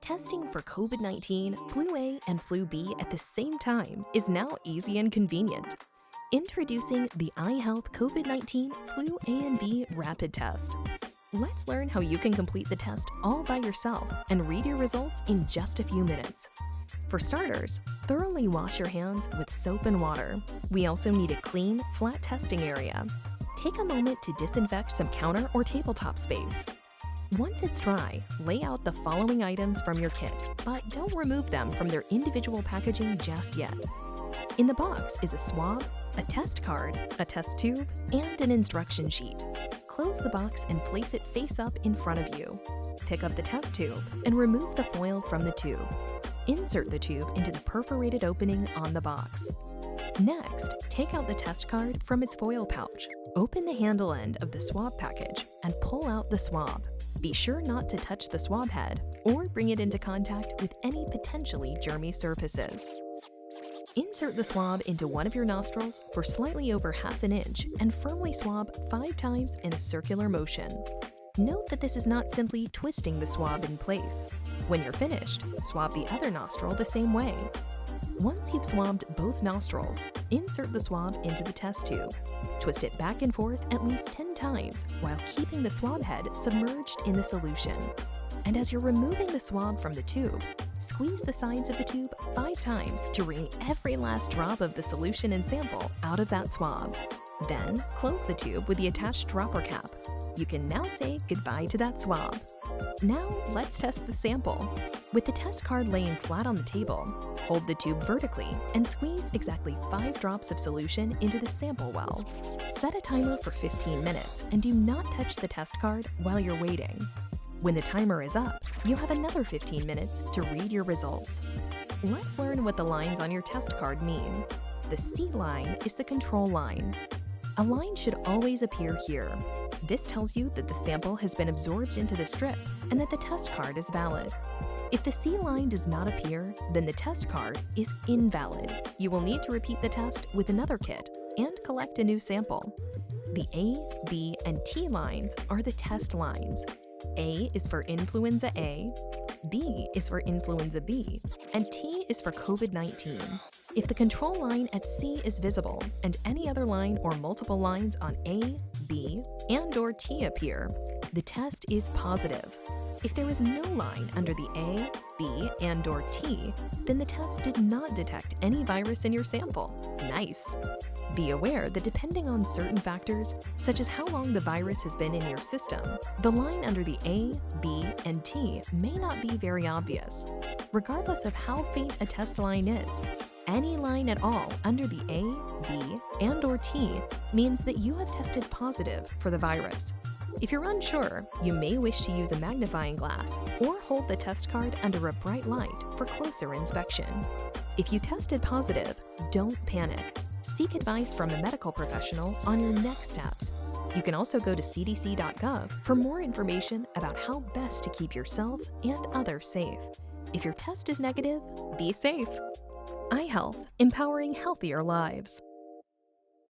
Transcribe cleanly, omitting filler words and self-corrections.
Testing for COVID-19, flu A, and flu B at the same time is now easy and convenient. Introducing the iHealth COVID-19 Flu A and B Rapid Test. Let's learn how you can complete the test all by yourself and read your results in just a few minutes. For starters, thoroughly wash your hands with soap and water. We also need a clean, flat testing area. Take a moment to disinfect some counter or tabletop space. Once it's dry, lay out the following items from your kit, but don't remove them from their individual packaging just yet. In the box is a swab, a test card, a test tube, and an instruction sheet. Close the box and place it face up in front of you. Pick up the test tube and remove the foil from the tube. Insert the tube into the perforated opening on the box. Next, take out the test card from its foil pouch. Open the handle end of the swab package and pull out the swab. Be sure not to touch the swab head or bring it into contact with any potentially germy surfaces. Insert the swab into one of your nostrils for slightly over ½ inch and firmly swab 5 times in a circular motion. Note that this is not simply twisting the swab in place. When you're finished, swab the other nostril the same way. Once you've swabbed both nostrils, insert the swab into the test tube. Twist it back and forth at least 10 times while keeping the swab head submerged in the solution. And as you're removing the swab from the tube, squeeze the sides of the tube 5 times to wring every last drop of the solution and sample out of that swab. Then, close the tube with the attached dropper cap. You can now say goodbye to that swab. Now, let's test the sample. With the test card laying flat on the table, hold the tube vertically and squeeze exactly 5 drops of solution into the sample well. Set a timer for 15 minutes and do not touch the test card while you're waiting. When the timer is up, you have another 15 minutes to read your results. Let's learn what the lines on your test card mean. The C line is the control line. A line should always appear here. This tells you that the sample has been absorbed into the strip and that the test card is valid. If the C line does not appear, then the test card is invalid. You will need to repeat the test with another kit and collect a new sample. The A, B, and T lines are the test lines. A is for influenza A, B is for influenza B, and T is for COVID-19. If the control line at C is visible and any other line or multiple lines on A, B, and/or T appear, the test is positive. If there is no line under the A, B, and/or T, then the test did not detect any virus in your sample. Nice! Be aware that depending on certain factors, such as how long the virus has been in your system, the line under the A, B, and T may not be very obvious. Regardless of how faint a test line is, any line at all under the A, B, and/or T means that you have tested positive for the virus. If you're unsure, you may wish to use a magnifying glass or hold the test card under a bright light for closer inspection. If you tested positive, don't panic. Seek advice from a medical professional on your next steps. You can also go to cdc.gov for more information about how best to keep yourself and others safe. If your test is negative, be safe. iHealth, empowering healthier lives.